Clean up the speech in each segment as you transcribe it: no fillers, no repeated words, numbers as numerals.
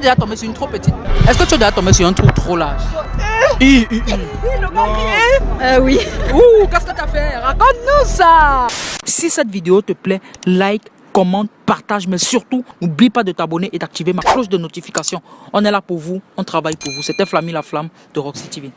es déjà tombé sur une trop petite? Est-ce que tu es déjà tombé sur un trou trop large? Oui. Ouh, qu'est-ce que tu as fait? Raconte-nous ça! Si cette vidéo te plaît, like, commente, partage, mais surtout, n'oublie pas de t'abonner et d'activer ma cloche de notification. On est là pour vous, on travaille pour vous. C'était Flammy la Flamme de Roxy TV.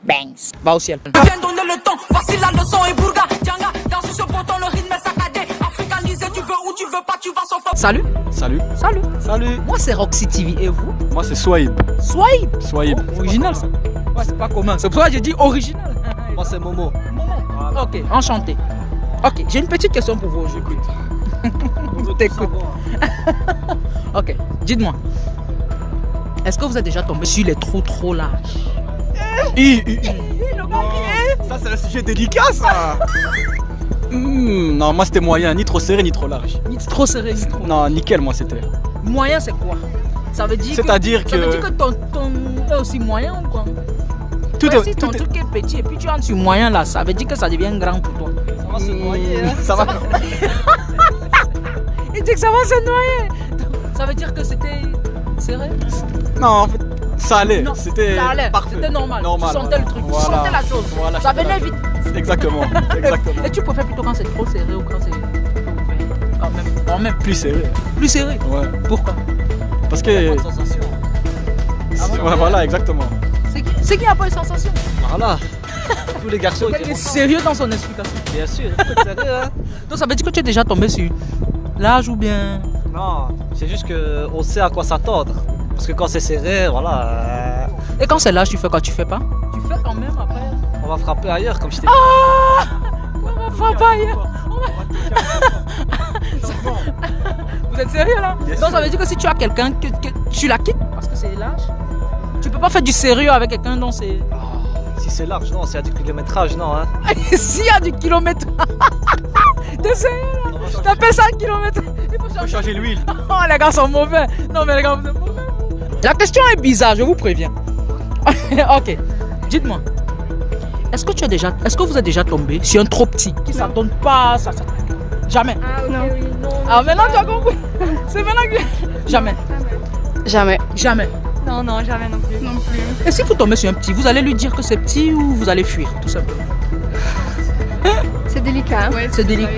Bangs, va au ciel. Viens donner le temps, voici la leçon et Bourga, Djanga, dans ce ponton, le rythme est saccadé, africanisé, tu veux ou tu veux pas, tu vas s'en faire. Salut. Salut. Salut. Salut. Moi c'est Roxy TV et vous? Moi c'est Swahib. Swahib. Swahib. Oh, original ça. Ouais, c'est pas commun, c'est pour ça que j'ai dit original. Moi c'est Momo. Voilà. Ok, enchanté. Ok, j'ai une petite question pour vous, j'écoute. T'écoutes. Ok, dites-moi. Est-ce que vous êtes déjà tombé sur les trous trop larges? Ça c'est un sujet délicat ça. Non, moi c'était moyen, ni trop serré ni trop large. Ni trop serré, ni trop. Non, nickel moi c'était. Moyen c'est quoi? Ça veut dire C'est-à-dire que... Ça veut dire que ton est aussi moyen ou quoi? Tout ouais, si ton truc est petit et puis tu entres sur moyen là, ça veut dire que ça devient grand pour toi. Ça va se noyer hein. Ça va. Il dit que ça va se noyer. Ça veut dire que c'était serré? Non, en fait, ça allait. C'était parfait. C'était normal. Tu sentais voilà. le truc, Voilà. tu sentais la chose. Voilà, ça venait vite. Exactement. Et tu préfères plutôt quand c'est trop serré ou quand c'est ouvert? Quand même. Plus serré. Plus serré? Ouais. Pourquoi? Parce que... Il n'y a pas de sensation. Ouais, voilà, exactement. C'est qu'il n'y a pas de sensation. Voilà. Tous les garçons Il est sérieux dans son explication. Bien sûr, il faut être sérieux hein. Donc ça veut dire que tu es déjà tombé sur l'âge ou bien... Non, c'est juste qu'on sait à quoi s'attendre. Parce que quand c'est serré, voilà. Et quand c'est l'âge, tu fais quoi? Tu fais pas? Tu fais quand même après. On va frapper ailleurs, comme je t'ai dit. Ah! On va frapper ailleurs. Vous êtes sérieux là? Donc ça veut dire que si tu as quelqu'un que tu la quittes parce que c'est l'âge, tu peux pas faire du sérieux avec quelqu'un dont c'est... Si c'est large, non, s'il y a du kilométrage, non. Hein. S'il y a du kilomètre... T'es sérieux là? T'appelles ça un kilomètre? Il faut changer l'huile. Oh les gars sont mauvais. Non mais les gars vous êtes mauvais. La question est bizarre, je vous préviens. Ok, dites-moi. Est-ce que vous êtes déjà tombé sur un trop petit qui ne s'attend pas ça. Jamais. Ah ok, non. Oui, non. Ah maintenant tu as compris. C'est maintenant que... Jamais. Jamais. Jamais. Non, jamais non plus. Non plus. Et si vous tombez sur un petit, vous allez lui dire que c'est petit ou vous allez fuir tout simplement? C'est délicat. Hein. Ouais, c'est délicat.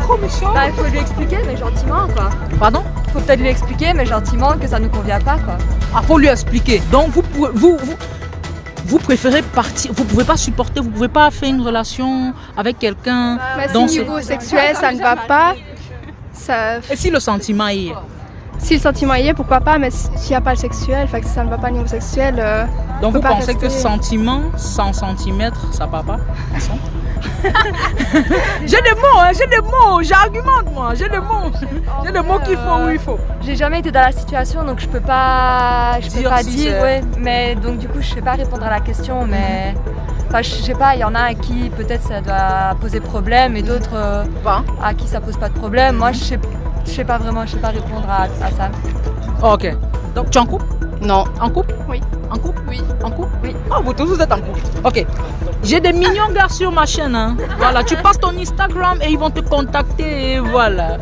Trop méchant. Bah, il faut lui expliquer, mais gentiment quoi. Pardon? Faut peut-être lui expliquer, mais gentiment, que ça nous convient pas quoi. Ah, faut lui expliquer. Donc vous préférez partir, vous pouvez pas supporter, vous pouvez pas faire une relation avec quelqu'un. Bah, si niveau sexuel ça ne va pas, ça... Et si le sentiment est... Si le sentiment y est, pourquoi pas, mais s'il n'y a pas le sexuel, fait que ça ne va pas au niveau sexuel. Donc vous pensez rester... que sentiment, 100 cm, ça part pas ensemble? J'ai des mots, j'argumente moi, j'ai des mots qu'il faut où il faut. J'ai jamais été dans la situation donc je peux pas dire, ouais, mais donc du coup je sais pas répondre à la question, mais enfin, je sais pas, il y en a à qui peut-être ça doit poser problème et d'autres à qui ça pose pas de problème. Moi je sais pas vraiment, je sais pas répondre à ça. Ok, donc tu es en couple? Non. En couple? Oui. En couple? Oui. En couple? Oui. Oh, vous tous vous êtes en couple. Ok. J'ai des mignons gars sur ma chaîne. Hein. Voilà, tu passes ton Instagram et ils vont te contacter et voilà.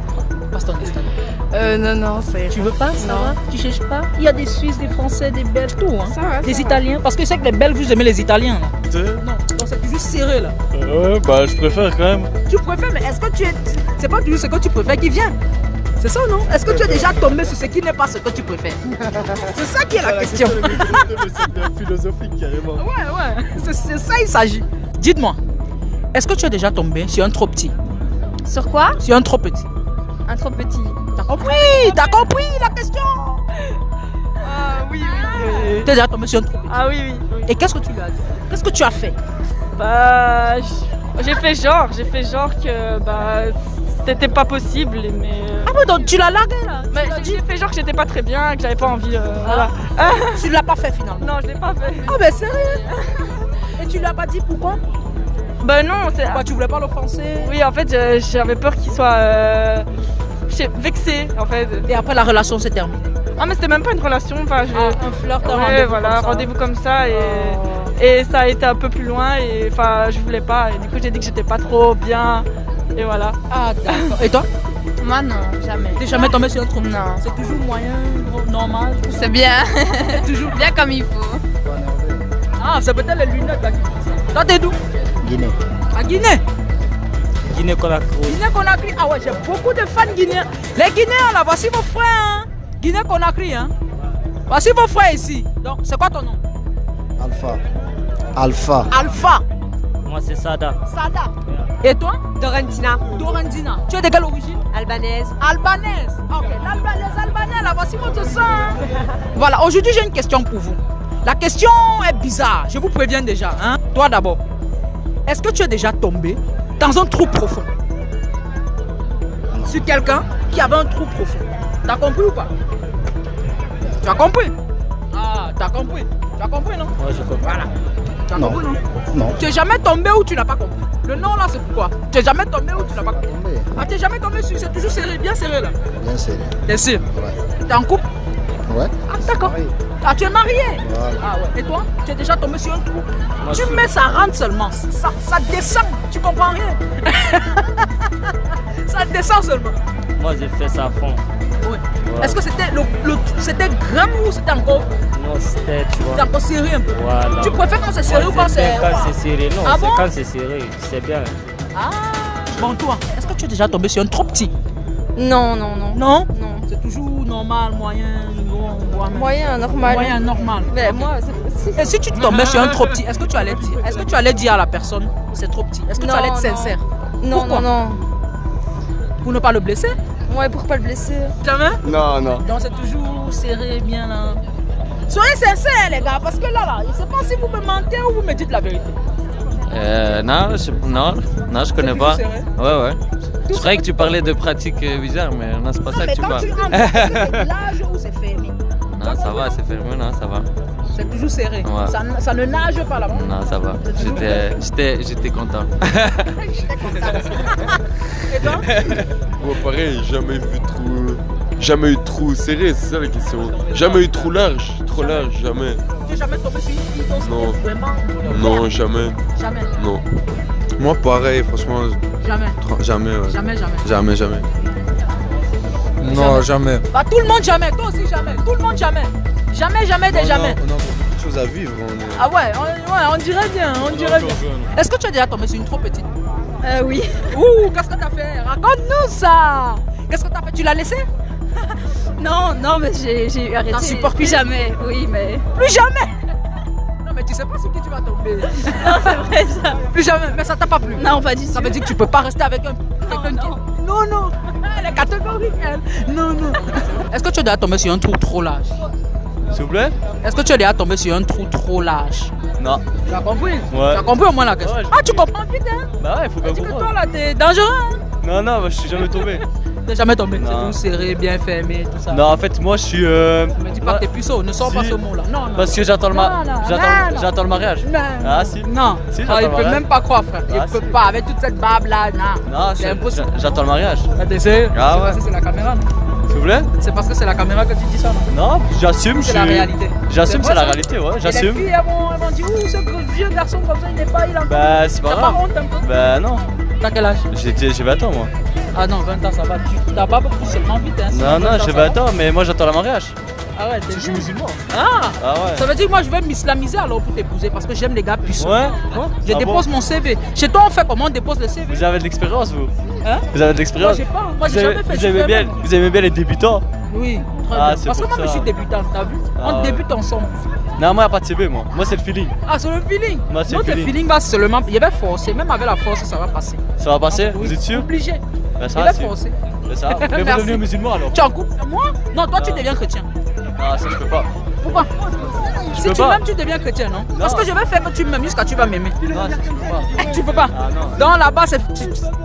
Passe ton Instagram. Non, c'est... Tu veux pas? Ça va? Tu cherches pas? Il y a des Suisses, des Français, des Belges, tout. Hein. Ça va, des Italiens. Parce que c'est que les Belges, vous aimez les Italiens. Là. Non, donc c'est toujours serré là. Ouais, bah je préfère quand même. Tu préfères, mais est-ce que tu es... C'est pas toujours ce que tu préfères qui vient. C'est ça non? Est-ce que tu es déjà tombé sur ce qui n'est pas ce que tu préfères? C'est ça qui est la question. C'est bien philosophique carrément. Ouais, c'est ça il s'agit. Dites-moi, est-ce que tu es déjà tombé sur un trop petit? Sur quoi? Sur un trop petit. Un trop petit. T'as compris? T'as compris la question? Oui. Tu es déjà tombé sur un trop petit. Ah oui. Et qu'est-ce que tu lui as dit? Qu'est-ce que tu as fait? Bah, j'ai fait genre que bah c'était pas possible, mais. Ah ouais, donc tu l'as largué là? Mais j'ai fait genre que j'étais pas très bien, que j'avais pas envie. Voilà. Tu l'as pas fait finalement? Non, je l'ai pas fait. Ah ben sérieux? Et tu lui as pas dit pourquoi? Bah non, c'est. Pourquoi tu voulais pas l'offenser? Oui, en fait, j'avais peur qu'il soit vexé, en fait. Et après la relation s'est terminée? Ah mais c'était même pas une relation, enfin. Un flirt, un ouais, rendez-vous voilà, comme ça. rendez-vous comme ça et ça a été un peu plus loin et enfin je voulais pas et du coup j'ai dit que j'étais pas trop bien et voilà. Ah d'accord. Et toi? Moi non, jamais. T'es jamais tombé sur un trou? Non. C'est toujours moyen, normal? C'est bien. Toujours Bien comme il faut. Ah, c'est peut-être les lunettes là qui font ça. Toi, t'es d'où? Guinée. À Guinée? Guinée-Conakry. Guinée-Conakry. Ah ouais, j'ai beaucoup de fans guinéens. Les Guinéens là, voici vos frères. Hein. Guinée-Conakry. Hein. Voici vos frères ici. Donc, c'est quoi ton nom? Alpha. Alpha. Alpha. Moi, c'est Sada. Sada. Et toi? Dorentina, Dorandina. Tu es de quelle origine? albanaise. Albanaise. Ok, les Albanais là, voici votre sang. Voilà, aujourd'hui j'ai une question pour vous. La question est bizarre, je vous préviens déjà. Hein? Toi d'abord, est-ce que tu es déjà tombé dans un trou profond? Sur quelqu'un qui avait un trou profond. T'as compris ou pas? Tu as compris? Ah, t'as compris. Tu as compris, non? Ouais, je comprends. Voilà. Tu as Non. compris, non? Non. Tu es jamais tombé ou tu n'as pas compris? Le nom là, c'est pourquoi? Tu es jamais tombé ou tu n'as pas compris? Tombé. Ah, tu es jamais tombé sur, c'est toujours serré, bien serré là. Bien serré. T'es sûr? Ouais. T'es en couple? Ouais. Ah, d'accord. Marié. Ah, tu es marié? Voilà. Ah ouais. Et toi? Tu es déjà tombé sur un trou? Moi, Tu je- mets, ça rentre seulement. Ça descend. Tu comprends rien? Ça descend seulement. Moi, j'ai fait ça à fond. Ouais. Ouais. Est-ce que c'était c'était grand ou c'était encore, Non, c'était, tu vois. serré un peu? Voilà. Tu préfères quand c'est serré Moi, ou quand j'aime c'est. bien quand c'est serré. Non, Ah c'est bon? quand c'est serré. C'est bien. Ah. Bon, toi, est-ce que tu es déjà tombé sur un trop petit? Non, non, non. Non? Non. C'est toujours normal, moyen, bon, Moyen, normal. Moyen, normal. Mais moi, c'est Et si tu tombais sur un trop petit, est-ce que tu allais dire? Est-ce que tu allais dire à la personne c'est trop petit? Est-ce que tu Non, allais être non. sincère? Non, Pourquoi? non, non. Pour ne pas le blesser? Ouais, pour pas le blesser. Jamais? Non, non. Donc c'est toujours serré, bien là. Soyez sincères les gars, parce que là, je ne sais pas si vous me mentez ou vous me dites la vérité. Non, non, je connais C'est pas. toujours serré? Ouais, ouais. Je croyais que tu parlais de pratiques bizarres, mais non, c'est pas ça que Mais tu quand parles. tu entres, est-ce que c'est large ou c'est fermé? Non, ça va, c'est fermé, non, ça va. C'est toujours serré. Ouais. Ça ne nage pas là-bas. Non, ça va. J'étais content. Et toi? Moi pareil, jamais eu de trou serré, c'est ça la question. Jamais eu de trou large, trop large, jamais. Tu n'es jamais tombé sur une fille dont Non. c'était vraiment. Non, jamais, Jamais. non. Moi pareil, franchement, Jamais. jamais, ouais. Jamais, jamais. Jamais, jamais. Non, jamais. Bah, tout le monde jamais. Toi aussi jamais. Tout le monde jamais. Jamais, jamais, des jamais. On a beaucoup de choses à vivre. Ah ouais, on dirait bien, on dirait bien. Est-ce que tu as déjà tombé sur une trop petite? Oui. Ouh, qu'est-ce que t'as fait? Raconte-nous ça. Qu'est-ce que t'as fait? Tu l'as laissé? Non, non, mais j'ai arrêté. T'en supportes plus plus? jamais. Oui, mais. Plus jamais. Non mais tu sais pas sur qui tu vas tomber. Non, c'est vrai ça. Plus jamais, mais ça t'a pas plu. Non, pas du tout. Ça veut dire que tu peux pas rester avec quelqu'un qui... Non, non. Elle est catégorique, elle. Non, non. Est-ce que tu es déjà tombé sur un trou trop large? S'il vous plaît? Est-ce que tu es déjà tombé sur un trou trop large? Non. Tu as compris? Ouais. Tu as compris au moins la question? Ouais, Ah, tu comprends vite, hein? Bah ouais, faut bien Tu dis que comprendre. toi, là, t'es dangereux, hein? Non, non, moi, je suis jamais tombé. T'es jamais tombé? C'est Non. tout serré, bien fermé, tout ça. Non, en fait, moi, je suis. Mais dis pas que t'es puceau, ne sors pas Si. ce mot-là. Non, non. Parce que j'attends le, Non, non, non. j'attends le mariage. Non. Ah, si. Non. Si, Ah, j'attends il le peut mariage. même pas croire, frère. Il Ah, peut si. pas, avec toute cette barbe-là, non. Non, C'est impossible. j'attends le mariage. Ah, t'es sérieux? Ah C'est ouais. parce que c'est la caméra, non? S'il vous plaît? C'est parce que c'est la caméra que tu dis ça, non? Non, j'assume. C'est la réalité. J'assume, C'est c'est la vrai, ça? réalité, ouais, Et les j'assume. filles, elles vont dire, ouh, ce vieux garçon comme ça, il n'est pas, il a... Bah, c'est pas T'as pas grave. honte un peu? Bah, non. T'as quel âge? J'ai 20 ans, moi. Ah non, 20 ans, ça va. Tu t'as pas beaucoup seulement vite, hein. Non, non, j'ai 20 ans, mais moi, j'attends le mariage. Ah ouais, t'es Je suis vieux. musulman. Ah! Ah ouais. Ça veut dire que moi, je vais m'islamiser alors pour t'épouser parce que j'aime les gars puissants. Ouais. Je Ah dépose bon? mon CV. Chez toi, on fait comment? On dépose le CV? Vous avez de l'expérience, vous? Hein? Vous avez de Moi, l'expérience? j'ai pas. Moi, Vous j'ai avez- jamais fait. vous je aimez fais bien, même. vous aimez bien les débutants? Oui, très Ah, bien. c'est Parce que pour moi, je ça. suis débutante, t'as vu? Ah On ouais. débute ensemble. Non, moi, y a pas de CV, moi. Moi, c'est le feeling. Ah, c'est le feeling. Moi, c'est le Notre feeling. feeling va seulement. Il va forcer. Même avec la force, ça va passer. Ça va passer? Oui, Vous êtes sûr? Obligé. Bah, Il ça va va, c'est. forcer. Bah, ça va. Mais vous Merci. devenez musulman alors? Tu es en couple? Moi? Non, toi, tu Ah. deviens chrétien. Ah, ça, je peux pas. Pourquoi? Si peux tu pas. m'aimes, tu deviens chrétien, non? Parce que je vais faire que tu m'aimes jusqu'à tu vas m'aimer. Non, ça, je peux pas. Tu peux pas? Ah, non. Donc là-bas, c'est.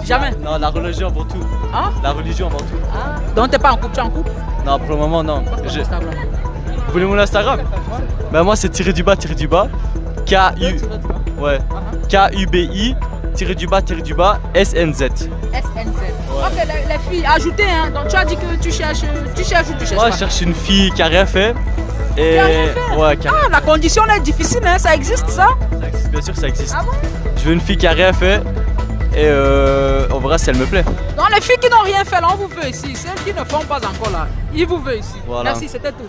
Jamais. Non, la religion avant tout. Hein? La religion avant tout. Donc t'es pas en couple, tu es en couple? Non, pour le moment, non. Passe ton Instagram. Vous voulez mon Instagram? Bah, moi, c'est tiré du bas, K-U. Ouais. K-U-B-I, tiré du bas, SNZ. SNZ. Ok, les filles, ajoutez, hein. Donc tu as dit que tu cherches ou tu cherches Moi, pas? je cherche une fille qui a rien fait. Et. Qui a rien fait? Ouais, qui a- Ah, la condition là est difficile, hein. Ça existe, ça? ça existe, bien sûr, ça existe. Ah bon? Je veux une fille qui a rien fait. et on verra si elle me plaît. Donc les filles qui n'ont rien fait là, on vous veut ici. Celles qui ne font pas encore là, ils vous veulent ici. Voilà. Merci, c'était tout.